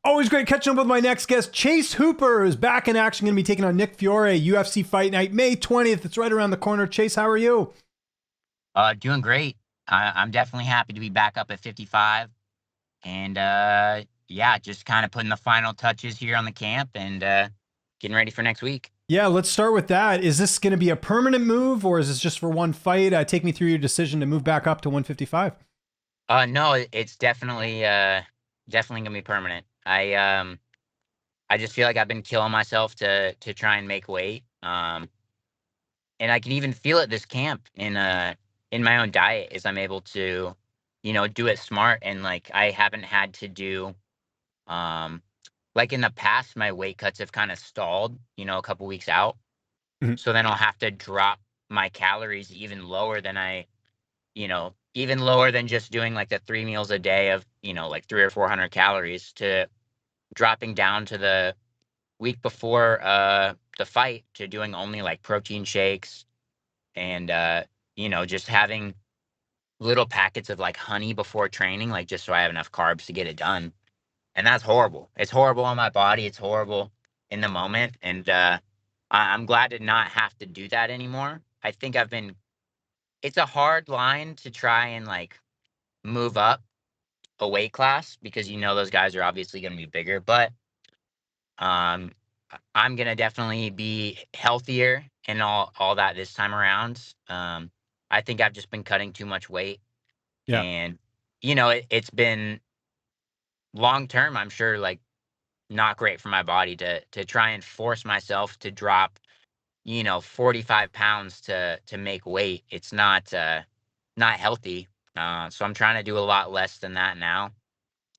Always great catching up with my next guest. Chase Hooper is back in action, going to be taking on Nick Fiore, UFC Fight Night, May 20th. It's right around the corner. Chase, how are you? Doing great. I'm definitely happy to be back up at 55. And yeah, just kind of putting the final touches here on the camp and getting ready for next week. Yeah, let's start with that. Is this going to be a permanent move or is this just for one fight? Take me through your decision to move back up to 155. No, it's definitely gonna be permanent. I just feel like I've been killing myself to try and make weight. And I can even feel it this camp in my own diet as I'm able to, do it smart, and like I haven't had to do um like in the past, my weight cuts have kind of stalled, a couple weeks out. Mhm. So then I'll have to drop my calories even lower than just doing like the 3 meals a day of, like 300 or 400 calories, to dropping down to the week before the fight to doing only like protein shakes and, just having little packets of like honey before training, like just so I have enough carbs to get it done. And that's horrible. It's horrible on my body. It's horrible in the moment. And I'm glad to not have to do that anymore. I think it's a hard line to try and like move up a weight class because those guys are obviously going to be bigger. But um, I'm going to definitely be healthier and all that this time around. I think I've just been cutting too much weight. Yeah. And, it's been long term, I'm sure, like, not great for my body to try and force myself to drop, 45 pounds to make weight. It's not healthy. So I'm trying to do a lot less than that now,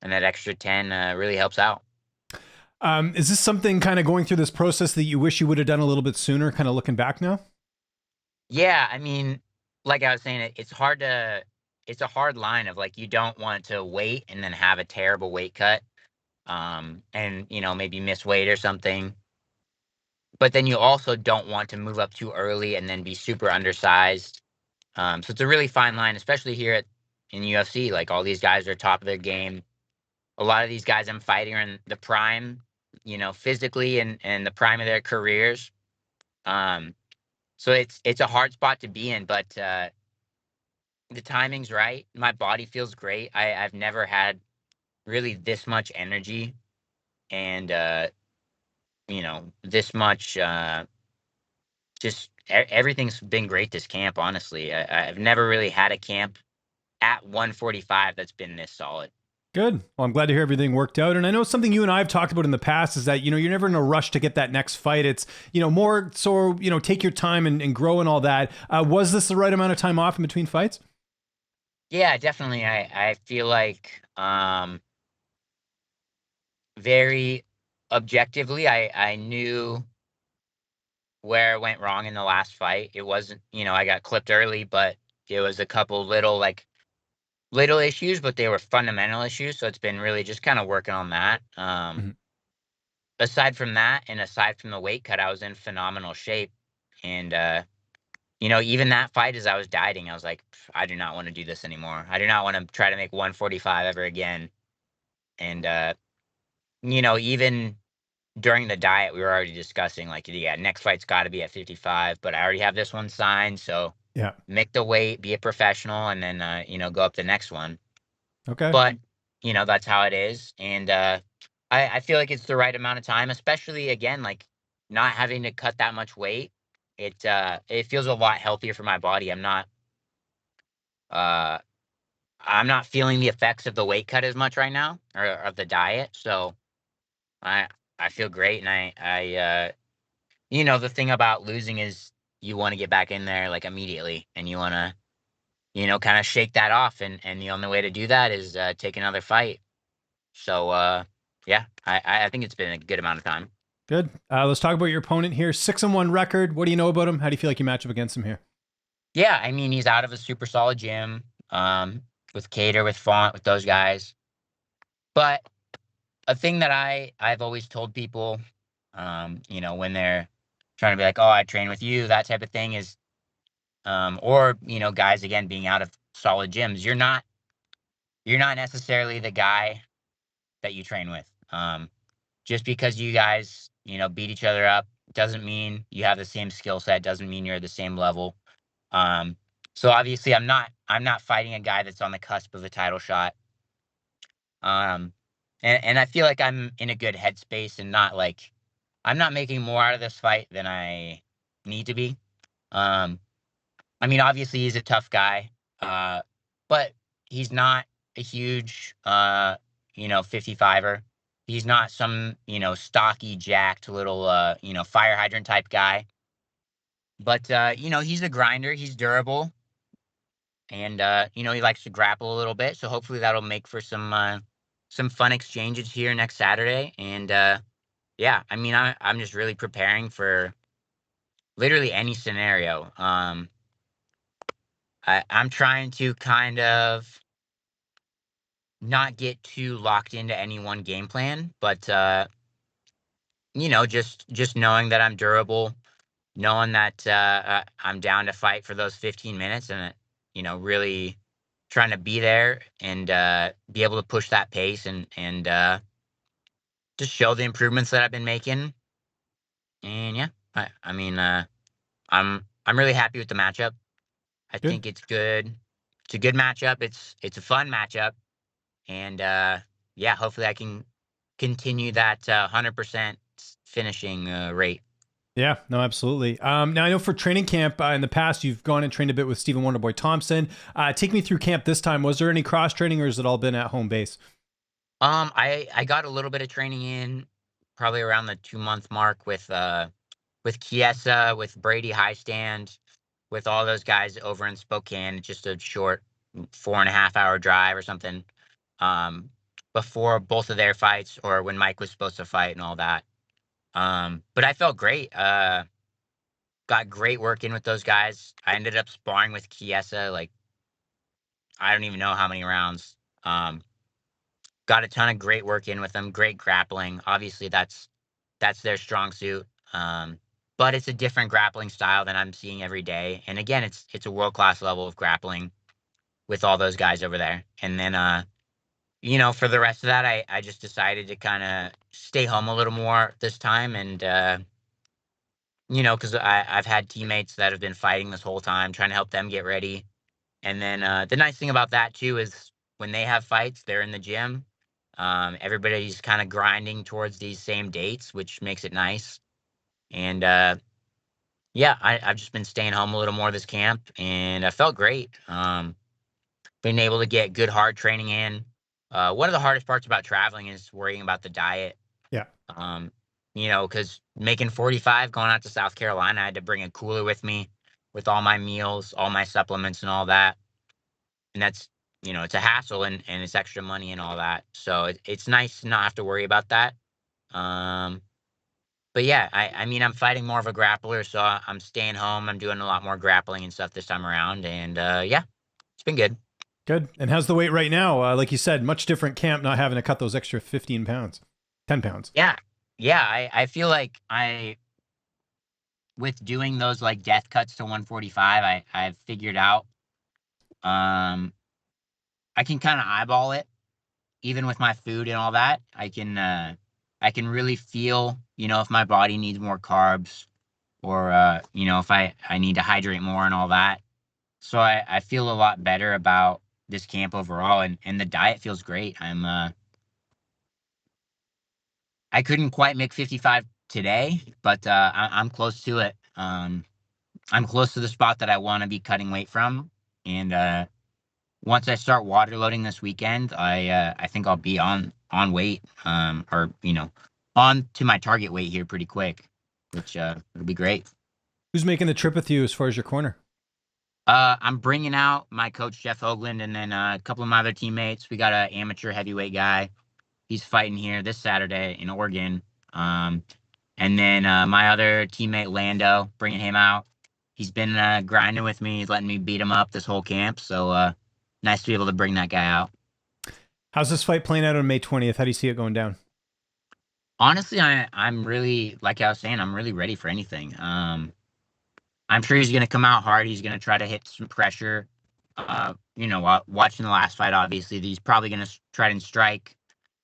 and that extra 10 really helps out. Is this something kind of going through this process that you wish you would have done a little bit sooner, kind of looking back now? Yeah, I mean, like I was saying, it's a hard line of like you don't want to wait and then have a terrible weight cut, and maybe miss weight or something. But then you also don't want to move up too early and then be super undersized. So it's a really fine line, especially here in UFC. Like, all these guys are top of their game. A lot of these guys I'm fighting are in the prime, physically, and the prime of their careers. Um, so it's a hard spot to be in, but the timing's right. My body feels great. I've never had really this much energy, and this much just everything's been great this camp. Honestly, I've never really had a camp at 145 that's been this solid. Good. Well, I'm glad to hear everything worked out. And I know something you and I have talked about in the past is that, you're never in a rush to get that next fight. It's, more so, take your time and grow and all that. Was this the right amount of time off in between fights? Yeah, definitely. I feel like, very objectively, I knew where it went wrong in the last fight. It wasn't, I got clipped early, but it was a couple little issues, but they were fundamental issues. So it's been really just kind of working on that. Mhm. Aside from that, and aside from the weight cut, I was in phenomenal shape. And even that fight, as I was dieting, I was like, I do not want to do this anymore. I do not want to try to make 145 ever again. And even during the diet, we were already discussing, like, yeah, next fight's got to be at 55, but I already have this one signed. So Yeah. make the weight, be a professional, and then, go up the next one. Okay. But, that's how it is. And I feel like it's the right amount of time, especially, again, like, not having to cut that much weight. It feels a lot healthier for my body. Uh, I'm not feeling the effects of the weight cut as much right now, or of the diet. So I, I feel great. And the thing about losing is you want to get back in there like immediately, and you want to, kind of shake that off. And the only way to do that is take another fight. So, yeah, I think it's been a good amount of time. Good. Let's talk about your opponent here. 6-1 record. What do you know about him? How do you feel like you match up against him here? Yeah, I mean, he's out of a super solid gym, with Cater, with Font, with those guys. But a thing that I've always told people, when they're trying to be like, "Oh, I train with you," that type of thing is, or guys, again, being out of solid gyms, you're not necessarily the guy that you train with. Just because you guys, beat each other up doesn't mean you have the same skill set, doesn't mean you're at the same level. Um, so obviously I'm not fighting a guy that's on the cusp of a title shot. Um, and I feel like I'm in a good headspace and not like I'm not making more out of this fight than I need to be. Um, I mean, obviously he's a tough guy, uh, but he's not a huge, 55er. He's not some, stocky, jacked little, fire hydrant type guy. But, he's a grinder. He's durable. And, he likes to grapple a little bit. So hopefully that'll make for some fun exchanges here next Saturday. And, yeah, I mean, I'm just really preparing for literally any scenario. I'm trying to kind of not get too locked into any one game plan, but just knowing that I'm durable, knowing that I'm down to fight for those 15 minutes, and really trying to be there and be able to push that pace and just show the improvements that I've been making. And yeah, I mean, I'm really happy with the matchup. I Good. think it's good. It's a good matchup. It's a fun matchup. And yeah, hopefully I can continue that 100% finishing rate. Yeah, no, absolutely. Now I know for training camp in the past, you've gone and trained a bit with Stephen Wonderboy Thompson. Take me through camp this time. Was there any cross training, or has it all been at home base? I got a little bit of training in, probably around the 2 month mark with Chiesa, with Brady Highstand, with all those guys over in Spokane. Just a short 4.5 hour drive or something. Um, Before both of their fights, or when Mike was supposed to fight and all that. But I felt great. Got great work in with those guys. I ended up sparring with Chiesa, like, I don't even know how many rounds. Um, got a ton of great work in with them, great grappling. Obviously, that's their strong suit. But it's a different grappling style than I'm seeing every day. And again, it's a world class level of grappling with all those guys over there. And then for the rest of that, I just decided to kind of stay home a little more this time, and because I've had teammates that have been fighting this whole time, trying to help them get ready. And then the nice thing about that too is when they have fights, they're in the gym. Everybody's kind of grinding towards these same dates, which makes it nice. And yeah, I've just been staying home a little more this camp, and I felt great. Been able to get good hard training in. One of the hardest parts about traveling is worrying about the diet. Yeah. Um, because making 45, going out to South Carolina, I had to bring a cooler with me with all my meals, all my supplements, and all that. And that's, it's a hassle, and it's extra money and all that. So it's nice to not have to worry about that. Um, but yeah, I mean, I'm fighting more of a grappler, so I'm staying home. I'm doing a lot more grappling and stuff this time around. And yeah, it's been good. Good. And how's the weight right now? Like you said, much different camp, not having to cut those extra 15 pounds, 10 pounds. Yeah. Yeah. I feel like with doing those like death cuts to 145, I've figured out, um, I can kind of eyeball it even with my food and all that. I can really feel, if my body needs more carbs, or, if I need to hydrate more and all that. So I feel a lot better about this camp overall, and the diet feels great. I couldn't quite make 55 today, but I'm close to it. I'm close to the spot that I want to be cutting weight from. And once I start water loading this weekend, I think I'll be on weight, or on to my target weight here pretty quick, which will be great. Who's making the trip with you as far as your corner? I'm bringing out my coach Jeff Hoagland, and then a couple of my other teammates. We got an amateur heavyweight guy. He's fighting here this Saturday in Oregon. Um, and then my other teammate Lando, bringing him out. He's been grinding with me. He's letting me beat him up this whole camp. So nice to be able to bring that guy out. How's this fight playing out on May 20th? How do you see it going down? Honestly, I'm really, like I was saying, I'm really ready for anything. I'm sure he's going to come out hard. He's going to try to hit some pressure. Watching the last fight, obviously, he's probably going to try and strike.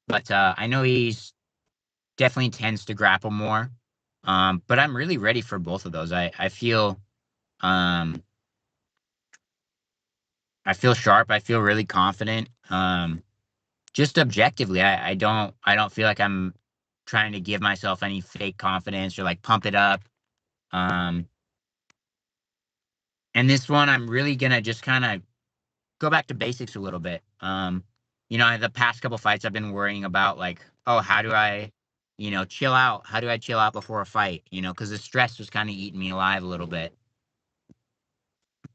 But I know he's definitely tends to grapple more. But I'm really ready for both of those. Um, I feel sharp. I feel really confident. Just objectively, I don't feel like I'm trying to give myself any fake confidence or like pump it up. Um, and this one, I'm really gonna just kind of go back to basics a little bit. The past couple fights, I've been worrying about like, oh, how do I, chill out? How do I chill out before a fight? Because the stress was kind of eating me alive a little bit,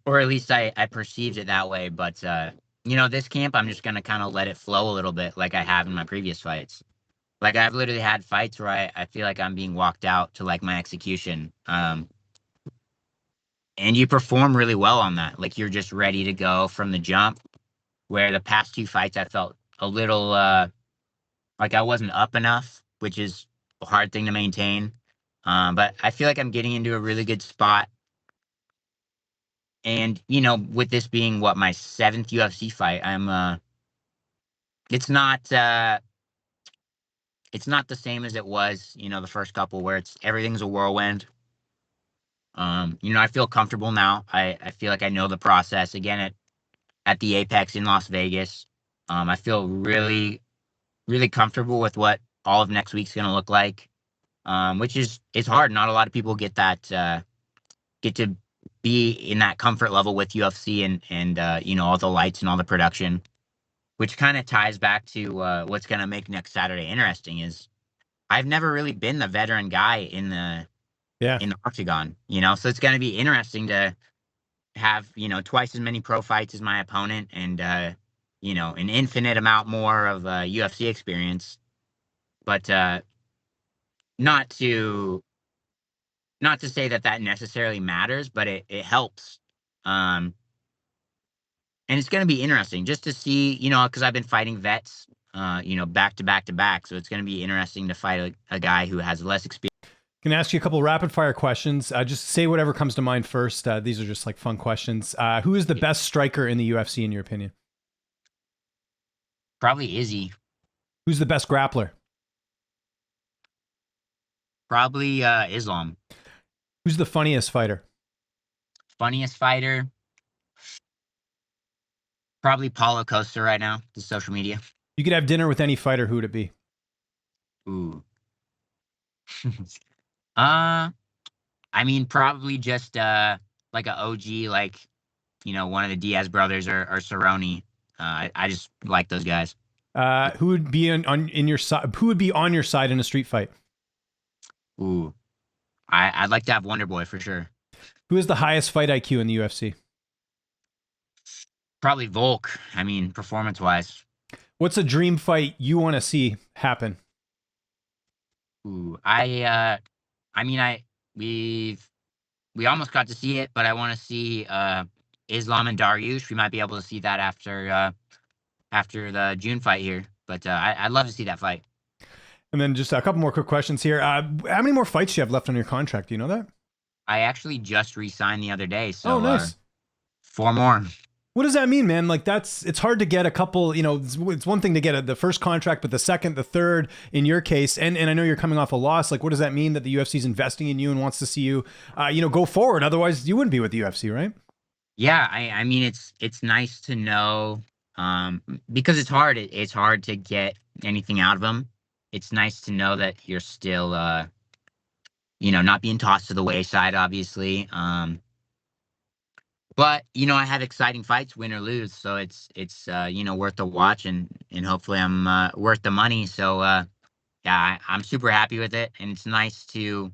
or at least I perceived it that way. But this camp, I'm just gonna kind of let it flow a little bit, like I have in my previous fights. Like I've literally had fights where I feel like I'm being walked out to like my execution. And you perform really well on that. Like you're just ready to go from the jump. Where the past two fights I felt a little like I wasn't up enough, which is a hard thing to maintain. But I feel like I'm getting into a really good spot. And with this being what my seventh UFC fight, it's not it's not the same as it was, the first couple where everything's a whirlwind. I feel comfortable now. I feel like I know the process again at the Apex in Las Vegas. I feel really, really comfortable with what all of next week's going to look like. Which is it's hard. Not a lot of people get to be in that comfort level with UFC and all the lights and all the production, which kind of ties back to what's going to make next Saturday interesting. Is I've never really been the veteran guy Yeah. in the octagon, so it's going to be interesting to have twice as many pro fights as my opponent and an infinite amount more of UFC experience, but not to not to say that that necessarily matters, but it helps. Um, and it's going to be interesting just to see, because I've been fighting vets, back to back to back. So it's going to be interesting to fight a guy who has less experience. Can I ask you a couple rapid fire questions? Just say whatever comes to mind first. These are just like fun questions. Who is the best striker in the UFC in your opinion? Probably Izzy. Who's the best grappler? Probably Islam. Who's the funniest fighter? Funniest fighter. Probably Paulo Costa right now, the social media. You could have dinner with any fighter. Who would it be? Ooh. I mean, probably just like a OG, like one of the Diaz brothers or Cerrone. I just like those guys. Who would be in your side? Who would be on your side in a street fight? Ooh, I'd like to have Wonder Boy for sure. Who has the highest fight IQ in the UFC? Probably Volk. I mean, performance wise. What's a dream fight you want to see happen? Ooh, I mean, we almost got to see it, but I want to see Islam and Dariush. We might be able to see that after the June fight here, but I'd love to see that fight. And then just a couple more quick questions here. How many more fights do you have left on your contract? Do you know that? I actually just re-signed the other day, so nice. 4 more. What does that mean, man? Like it's hard to get a couple, it's one thing to get the first contract, but the second, the third in your case, and I know you're coming off a loss. Like, what does that mean that the UFC is investing in you and wants to see you, go forward? Otherwise you wouldn't be with the UFC, right? Yeah, I mean, it's nice to know, because it's hard. It's hard to get anything out of them. It's nice to know that you're still, not being tossed to the wayside, obviously. But I have exciting fights, win or lose, so it's worth the watch, and hopefully I'm worth the money. So yeah, I'm super happy with it, and it's nice to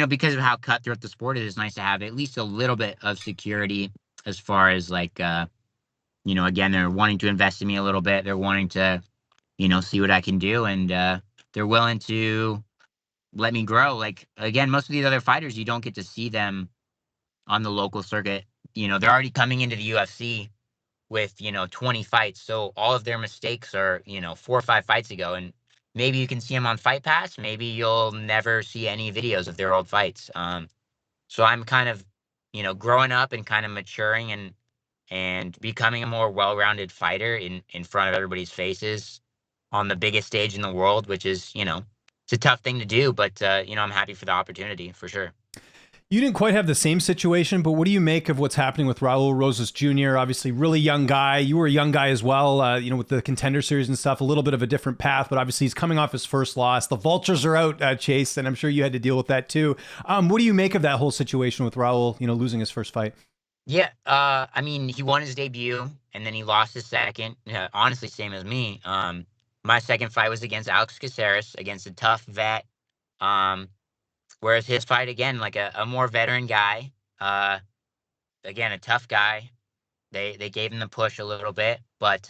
because of how cutthroat the sport is, it's nice to have at least a little bit of security as far as like again, they're wanting to invest in me a little bit. They're wanting to see what I can do, and they're willing to let me grow. Like again, most of these other fighters, you don't get to see them on the local circuit. They're already coming into the UFC with, 20 fights. So all of their mistakes are, 4 or 5 fights ago. And maybe you can see them on Fight Pass. Maybe you'll never see any videos of their old fights. So I'm kind of, growing up and kind of maturing and becoming a more well-rounded fighter in front of everybody's faces on the biggest stage in the world, which is, it's a tough thing to do, but I'm happy for the opportunity for sure. You didn't quite have the same situation, but what do you make of what's happening with Raul Rosas Jr.? Obviously, really young guy. You were a young guy as well, with the Contender Series and stuff, a little bit of a different path, but obviously he's coming off his first loss. The vultures are out, Chase, and I'm sure you had to deal with that too. What do you make of that whole situation with Raul, losing his first fight? Yeah, he won his debut and then he lost his second. Honestly, same as me. My second fight was against Alex Caceres, against a tough vet. Um, Whereas his fight, again, like a more veteran guy, again, a tough guy. They gave him the push a little bit, but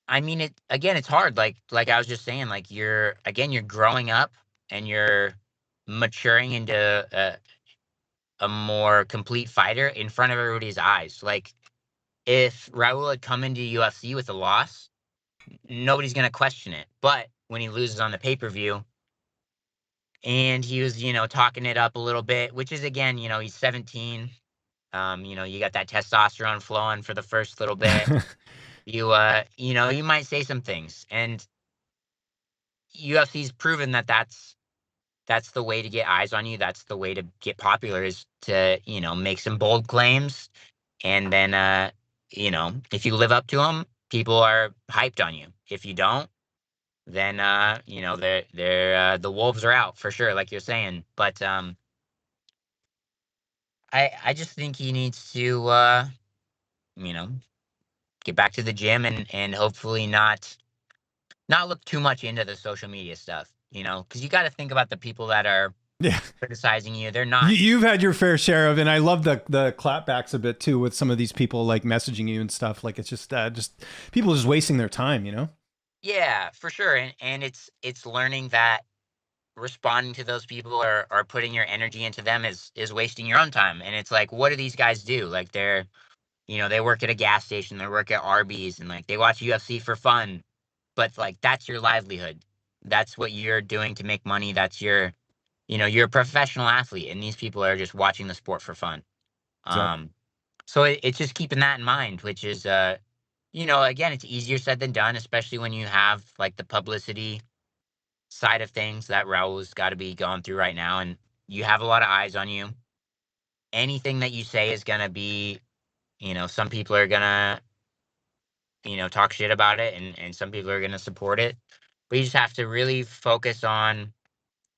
it's hard. Like I was just saying, like you're growing up and you're maturing into a more complete fighter in front of everybody's eyes. Like if Raul had come into UFC with a loss, nobody's gonna question it. But when he loses on the pay-per-view, and he was, talking it up a little bit, which is, again, he's 17. You got that testosterone flowing for the first little bit. You might say some things, and UFC's proven that that's the way to get eyes on you. That's the way to get popular, is to, make some bold claims, and then, if you live up to them, people are hyped on you. If you don't, then they're the wolves are out for sure, like you're saying. But I just think he needs to you know get back to the gym, and hopefully not look too much into the social media stuff, because you got to think about the people that are Yeah. criticizing you. They're not. You've had your fair share of, and I love the clapbacks a bit too with some of these people like messaging you and stuff. Like it's just people just wasting their time. Yeah, for sure. And it's learning that responding to those people, or putting your energy into them, is wasting your own time. And it's like, what do these guys do? Like they work at a gas station, they work at Arby's, and like they watch UFC for fun. But like that's your livelihood. That's what you're doing to make money. You're a professional athlete, and these people are just watching the sport for fun. Exactly. So it's just keeping that in mind, which is again, it's easier said than done, especially when you have like the publicity side of things that Raul's got to be going through right now, and you have a lot of eyes on you. Anything that you say is gonna be, some people are gonna, talk shit about it, and some people are gonna support it. But you just have to really focus on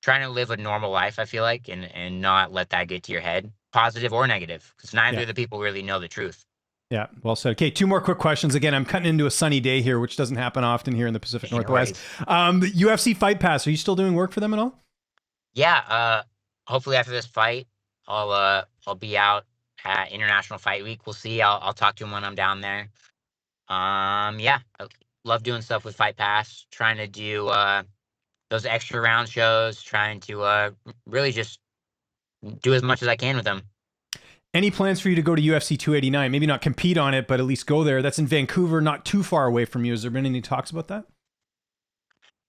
trying to live a normal life, I feel like, and not let that get to your head, positive or negative, because neither Yeah. of the people really know the truth. Yeah, well said. Okay, two more quick questions. Again, I'm cutting into a sunny day here, which doesn't happen often here in the Pacific No Northwest. worries. The UFC Fight Pass, are you still doing work for them at all? Yeah, hopefully after this fight, I'll be out at International Fight Week. We'll see. I'll talk to him when I'm down there. Yeah, I love doing stuff with Fight Pass, trying to do those extra round shows, trying to really just do as much as I can with them. Any plans for you to go to UFC 289? Maybe not compete on it, but at least go there. That's in Vancouver, not too far away from you. Has there been any talks about that?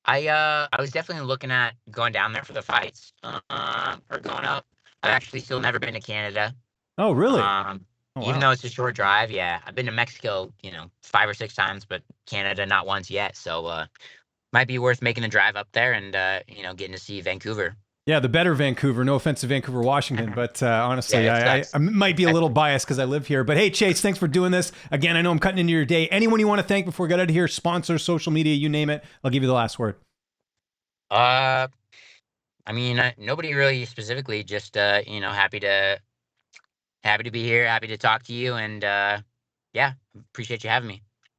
I was definitely looking at going down there for the fights, or going up. I've actually still never been to Canada. Oh, really? Um, Oh, Even wow. though it's a short drive, yeah. I've been to Mexico, 5 or 6 times, but Canada not once yet. So might be worth making the drive up there, and getting to see Vancouver. Yeah, the better Vancouver. No offense to Vancouver, Washington, but Yeah, honestly, it I sucks. might be a I, little biased because I live here. But hey, Chase, thanks for doing this. Again, I know I'm cutting into your day. Anyone you want to thank before we get out of here? Sponsors, social media, you name it. I'll give you the last word. uh, nobody really specifically. Just happy to be here, happy to talk to you, and yeah, appreciate you having me.